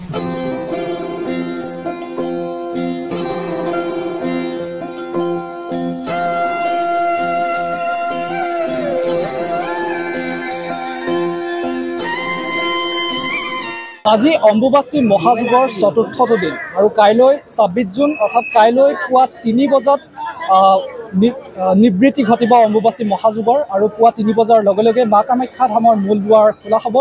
আজি অম্বুবাচী মহাযুগৰ চতুৰ্থটো দিন আৰু কাইলৈ ২৬ জুন অৰ্থাৎ কাইলৈ পুৱা ৩ বজাত নিবৃত্তি ঘটিব অম্বুবাচী মহাযুগৰ আৰু পুৱা ৩ বজাৰ লগে লগে মা কামাখ্যা ধামৰ মূল দুৱাৰ খোলা হ'ব।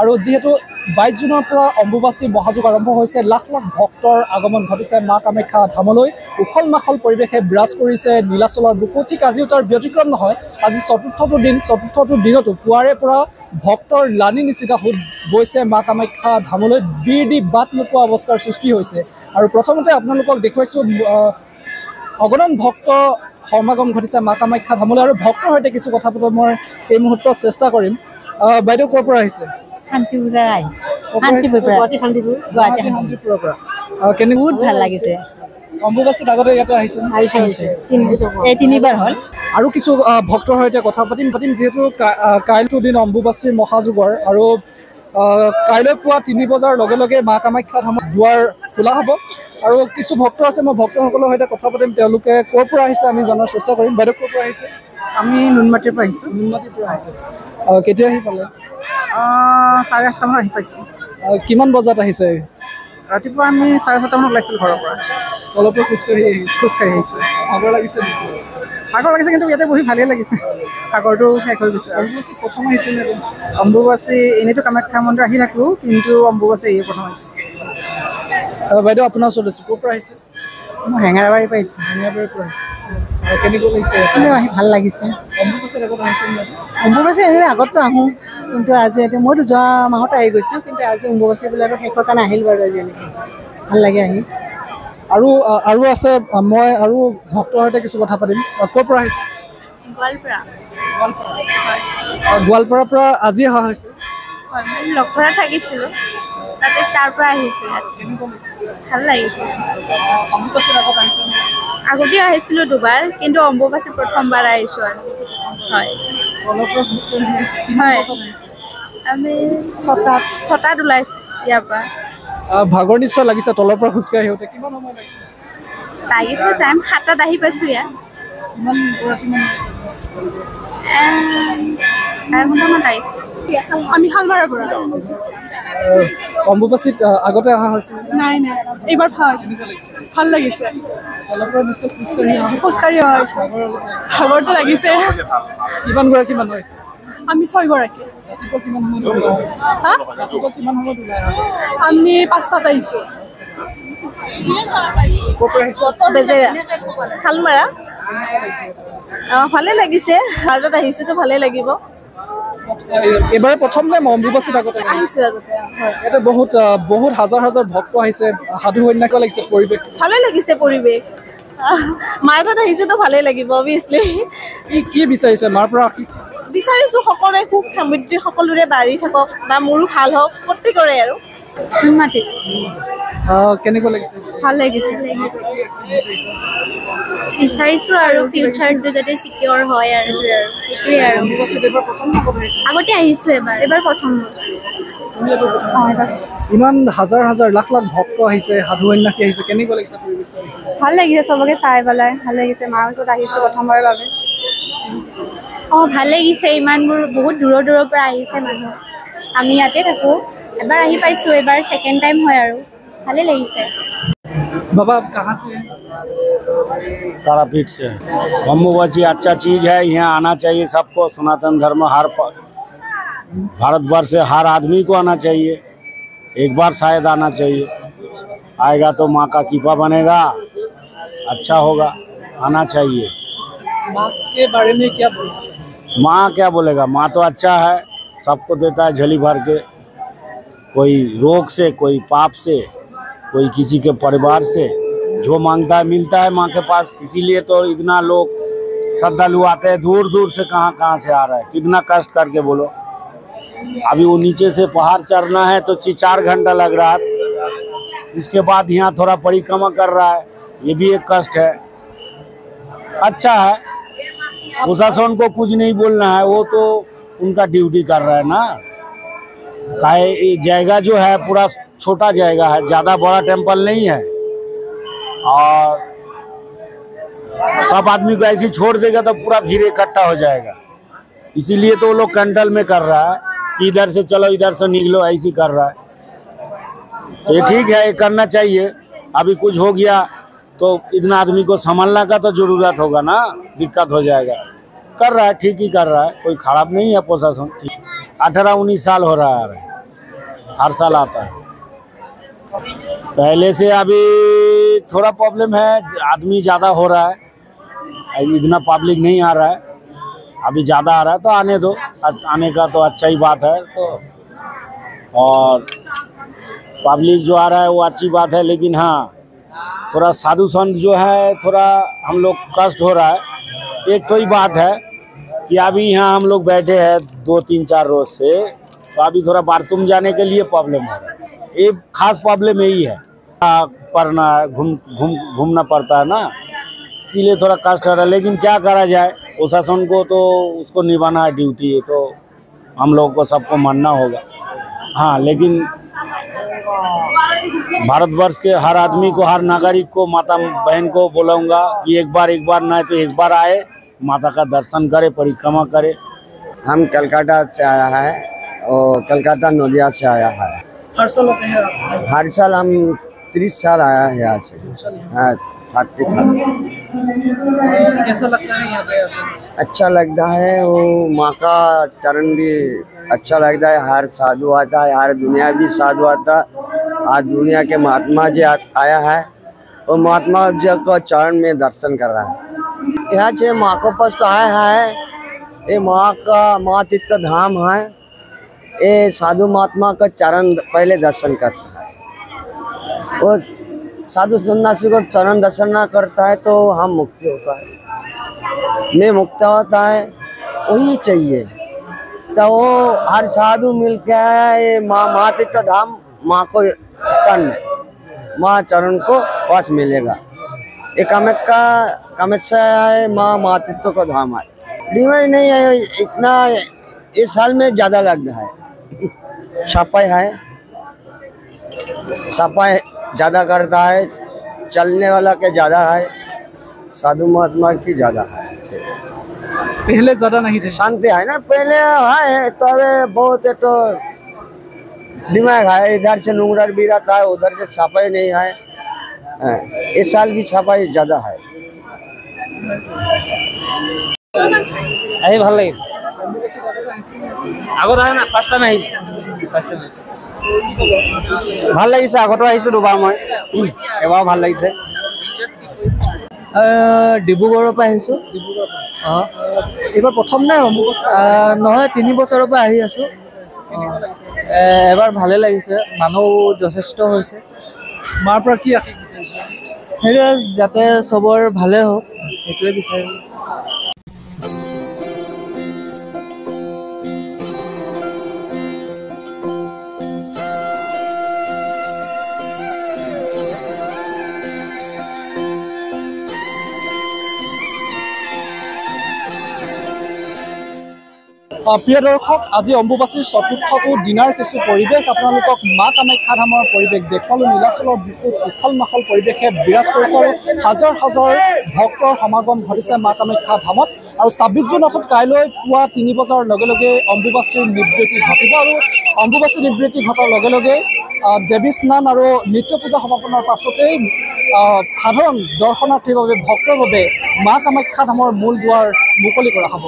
আৰু যিহেতু ২২ জুনৰ পৰা অম্বুবাচী মহাযুগ আৰম্ভ হৈছে, লাখ লাখ ভক্তৰ আগমন ঘটিছে মা কামাখ্যা ধামলৈ। উখল মাখল পৰিৱেশে বিৰাজ কৰিছে নীলাচলৰ বুকু। ঠিক আজিও তাৰ ব্যতিক্ৰম নহয়। আজি চতুৰ্থটো দিনতো পুৱাৰে পৰা ভক্তৰ লানি নিচিকা সোঁত বৈছে মা কামাখ্যা ধামলৈ। বীৰ দি বাট নোপোৱা অৱস্থাৰ সৃষ্টি হৈছে। আৰু প্ৰথমতে আপোনালোকক দেখুৱাইছোঁ অগণন ভক্ত সমাগম ঘটিছে মা কামাখ্যা ধামলৈ। আৰু ভক্তৰ সৈতে কিছু কথা পাতিব মই এই মুহূৰ্তত চেষ্টা কৰিম। বাইদেউ ক'ৰ পৰা আহিছে? শান্তিপুৰৰ আহিছে। শান্তিপুৰৰ পৰা। বহুত ভাল লাগিছে। অম্বুবাচীত আগতে ইয়াতে আহিছে? এই ৩বাৰ হ'ল। আৰু কিছু ভক্তৰ সৈতে কথা পাতিম যিহেতু কাইলৈটো দিন অম্বুবাচীৰ মহাযুগৰ আৰু কাইলৈ পুৱা ৩ বজাৰ লগে লগে মা কামাখ্যা ধামৰ দুৱাৰ খোলা হ'ব। আৰু কিছু ভক্ত আছে, মই ভক্তসকলৰ সৈতে কথা পাতিম। তেওঁলোকে ক'ৰ পৰা আহিছে আমি জনাৰ চেষ্টা কৰিম। বাইদেউ ক'ৰ পৰা আহিছে? আমি নুনমাটিৰ পৰা আহিছোঁ। নুনমাটিৰ পৰা আহিছে। কেতিয়া আহি পালে? 8:30 মানত আহি পাইছোঁ। কিমান বজাত আহিছে? ৰাতিপুৱা আমি 7:30 মানত ওলাইছিলোঁ ঘৰৰ পৰা। তলৰ পৰা খোজকাঢ়ি আহিছোঁ। ভাগৰ লাগিছে? ভাগৰ লাগিছে, কিন্তু ইয়াতে বহি ভালেই লাগিছে। ভাগৰটো শেষ হৈ গৈছে। অম্বুবাচী প্ৰথম আহিছিল নে? অম্বুবাচী এনেইতো কামাখ্যা মন্দিৰ আহি থাকোঁ, কিন্তু অম্বুবাচী এই প্ৰথম আহিছোঁ। বাইদেউ আপোনাৰ ওচৰত আছোঁ, ক'ৰ পৰা আহিছে? মই হেঙেৰাবাৰীৰ পৰা আহিছোঁ। হেঙেৰাবাৰীৰ পৰা আহিছে। কেনেকুৱা লাগিছে? আহি ভাল লাগিছে। অম্বুবাচীৰ আগত আহিছে? অম্বুবাচী এনেই আগততো আহোঁ, কিন্তু আজি মইতো যোৱা মাহতে আহি গৈছোঁ, কিন্তু আজি অম্বুবাচী বোলে শেষৰ কাৰণে আহিল বাৰু। আজি এনেকৈ ভাল লাগে আহি। আৰু আছে, মই আৰু ভক্তৰ সৈতে কিছু কথা পাতিম। ক'ৰ পৰা আহিছে? গোৱালপাৰাৰ পৰা আজি অহা হৈছে? হয়, মই লখৰাত থাকিছিলোঁ, তাতে তাৰ পৰা আহিছোঁ ইয়াত। ভাল লাগিছে। আগতেও আহিছিলোঁ দুবাৰ, কিন্তু অম্বুবাচী প্ৰথমবাৰ আহিছোঁ আৰু। হয়, আমি 6টাত ওলাইছোঁ ইয়াৰ পৰা। ভাগৰ নিশ্চয় লাগিছে তলৰ পৰা খোজকাঢ়ি আহোঁতে? কিমান সময় লাগিছে টাইম। 7টাত আহি পাইছোঁ ইয়াত। 1 ঘণ্টামান লাগিছে। আমি শালমাৰাৰ পৰা। অম্বুবাচীত আগতে অহা হৈছিল? নাই, এইবাৰ ভাল লাগিছে। খোজকাঢ়ি অহা হৈছে। ভাগৰটো লাগিছে। কিমান গৰাকী মানুহ আহিছে? আমি 6 গৰাকী। ৰাতিপুৱা কিমান সময়ত ওলাই? আমি 5টাত আহিছোঁ। ক'ৰ পৰা আহিছে? শালমাৰা। ভালে লাগিছে। ভাৰতত আহিছোঁতো ভালে লাগিব। এইবাৰ প্ৰথম নে অম্বুবাচীত আগতে আহিছোঁ আগতে। ইয়াতে বহুত হাজাৰ ভক্ত আহিছে। সাধু সন্ন্যাস লাগিছে পৰিৱেশ? ভালে লাগিছে পৰিৱেশ। মাৰ তাত আহিছোঁতো ভালে লাগিব অভিয়াছলি। কি বিচাৰিছে মাৰ পৰা? বিচাৰিছোঁ সকলোৰে সুখ সমৃদ্ধি সকলোৰে বাঢ়ি থাকক বা মোৰো ভাল হওক, প্ৰত্যেকৰে আৰু। নুনমাটি। কেনেকুৱা লাগিছে? ভাল লাগিছে। বিচাৰিছোঁ আৰু ফিউচাৰটো যাতে চিকিউৰ হয় আৰু সেইটোৱে আৰু। আগতে আহিছোঁ এবাৰ প্ৰথম। ইমান হাজাৰ লাখ ভক্ত আহিছে, সাধু সন্ন্যাসী আহিছে, কেনেকুৱা লাগিছে পৰিৱেশ? ভাল লাগিছে চবকে চাই পেলাই। ভাল লাগিছে। মাৰ ওচৰত আহিছোঁ প্ৰথমবাৰৰ বাবে। ভাল লাগিছে। ইমানবোৰ বহুত দূৰৰ পৰা আহিছে মানুহ। আমি ইয়াতে থাকোঁ, এবাৰ আহি পাইছোঁ, এবাৰ ছেকেণ্ড টাইম হয় আৰু ভালে লাগিছে। बाबा आप कहाँ से हैं? तारापीठ से। अम्बुबाची अच्छा चीज़ है, यहाँ आना चाहिए सबको। सनातन धर्म भारतवर्ष से हर आदमी को आना चाहिए। एक बार शायद आना चाहिए। आएगा तो माँ का कृपा बनेगा, अच्छा होगा, आना चाहिए। माँ के बारे में क्या बोलना? माँ क्या बोलेगा, माँ तो अच्छा है, सबको देता है झोली भर के। कोई रोग से, कोई पाप से, कोई किसी के परिवार से जो मांगता है मिलता है माँ के पास। इसीलिए तो इतना लोग श्रद्धालु आते हैं, दूर से कहाँ से आ रहा है। कितना कष्ट करके बोलो। अभी वो नीचे से पहाड़ चढ़ना है तो 4 घंटा लग रहा है। उसके बाद यहाँ थोड़ा परिक्रमा कर रहा है, ये भी एक कष्ट है। अच्छा है, प्रशासन को कुछ नहीं बोलना है, वो तो उनका ड्यूटी कर रहा है ना। ये जगह जो है पूरा छोटा जगह है, ज़्यादा बड़ा टेम्पल नहीं है, और सब आदमी को ऐसे छोड़ देगा तो पूरा भीड़ इकट्ठा हो जाएगा। इसीलिए तो वो लोग कंट्रोल में कर रहा है कि इधर से चलो इधर से निकलो, ऐसे कर रहा है। ये ठीक है, ये करना चाहिए। अभी कुछ हो गया तो इतना आदमी को संभालने का तो जरूरत होगा ना, दिक्कत हो जाएगा। कर रहा है, ठीक ही कर रहा है, कोई खराब नहीं है प्रशासन। 18-19 साल हो रहा है, हर साल आता है। पहले से अभी थोड़ा प्रॉब्लम है, आदमी ज़्यादा हो रहा है, इतना पब्लिक नहीं आ रहा है। अभी ज़्यादा आ रहा है तो आने दो, आने का तो अच्छा ही बात है। तो और पब्लिक जो आ रहा है वो अच्छी बात है, लेकिन हाँ थोड़ा साधु संत जो है थोड़ा हम लोग कष्ट हो रहा है। एक तो ही बात है कि अभी यहाँ हम लोग बैठे हैं 2-3-4 रोज से, तो अभी थोड़ा बाथरूम जाने के लिए प्रॉब्लम हो रहा है। एक खास प्रॉब्लम यही है, पढ़ना घूमना पड़ता है ना, इसीलिए थोड़ा कष्ट हो रहा है। लेकिन क्या करा जाए, प्रशासन को तो उसको निभाना है, ड्यूटी है, तो हम लोगों को सबको मानना होगा। हाँ, लेकिन भारतवर्ष के हर आदमी को, हर नागरिक को, माता बहन को बोलूँगा कि एक बार ना तो एक बार आए, माता का दर्शन करे, परिक्रमा करे। हम कलकत्ता से आया है और कलकत्ता नोदिया से आया है। हर साल आते हैं आप? हर साल हम 30 साल आया है यहाँ से। हाँ, 30 साल। कैसा लगता है यहाँ पे? अच्छा लगता है, वो माँ का चरण भी अच्छा लगता है। हर साधु आता है, हर दुनिया भी साधु आता है। आज दुनिया के महात्मा जी आया है, वो महात्मा जी को चरण में दर्शन कर रहा है। यहाँ से माँ को पास तो आया है, ये माँ का माँ तीर्थ धाम है। ये साधु महात्मा का चरण पहले दर्शन करता है। वो साधु सन्यासी को चरण दर्शन ना करता है तो हम मुक्ति होता है, मैं मुक्त होता है, वही चाहिए। तो वो हर साधु मिलकर माँ तीर्थ धाम, माँ को स्थान में माँ चरण को पास मिलेगा। ये कामेश्वर है, माँ तीर्थ को धाम है। डिमांड नहीं है इतना, इस साल में ज़्यादा लगता है। सफाई है, सफाई ज़्यादा करता है, चलने वाला के ज़्यादा है, साधु महात्मा की ज़्यादा है। पहले ज़्यादा नहीं थे, शांति है ना, पहले है तो अभी बहुत है तो दिमाग है। इधर से नूंगरा भी रहता है, उधर से सफाई नहीं है। इस साल भी सफाई ज़्यादा है। আহি ভাল লাগিল, আগত আহে না, ফাৰ্ষ্ট টাইম আহিল। ভাল লাগিছে, আগতো আহিছোঁ দুবাৰ মই, এবাৰ ভাল লাগিছে। ডিব্ৰুগড়ৰ পৰা আহিছোঁ। অঁ, এইবাৰ প্ৰথম নে অম্বুবাচী? নহয়, 3 বছৰৰ পৰা আহি আছোঁ। এবাৰ ভালে লাগিছে, মানুহ যথেষ্ট হৈছে। মাৰ পৰা কি আশা বিচাৰিছে? সেইটোৱে, যাতে চবৰ ভালে হওক, সেইটোৱে বিচাৰিম। প্ৰিয় দৰ্শক, আজি অম্বুবাচীৰ চতুৰ্থটো দিনাৰ কিছু পৰিৱেশ আপোনালোকক মা কামাখ্যা ধামৰ পৰিৱেশ দেখুৱালোঁ। নীলাচলৰ বুকুত উখল মাখল পৰিৱেশে বিৰাজ কৰিছে আৰু হাজাৰ হাজাৰ ভক্তৰ সমাগম ঘটিছে মা কামাখ্যা ধামত। আৰু 26 জুন অৰ্থাৎ কাইলৈ পুৱা 3 বজাৰ লগে লগে অম্বুবাচীৰ নিবৃত্তি ঘটিব। আৰু অম্বুবাচী নিবৃত্তি ঘটাৰ লগে লগে দেৱী স্নান আৰু নিত্য পূজা সমাপনৰ পাছতেই সাধাৰণ দৰ্শনাৰ্থীৰ বাবে, ভক্তৰ বাবে মা কামাখ্যা ধামৰ মূল দুৱাৰ মুকলি কৰা হ'ব।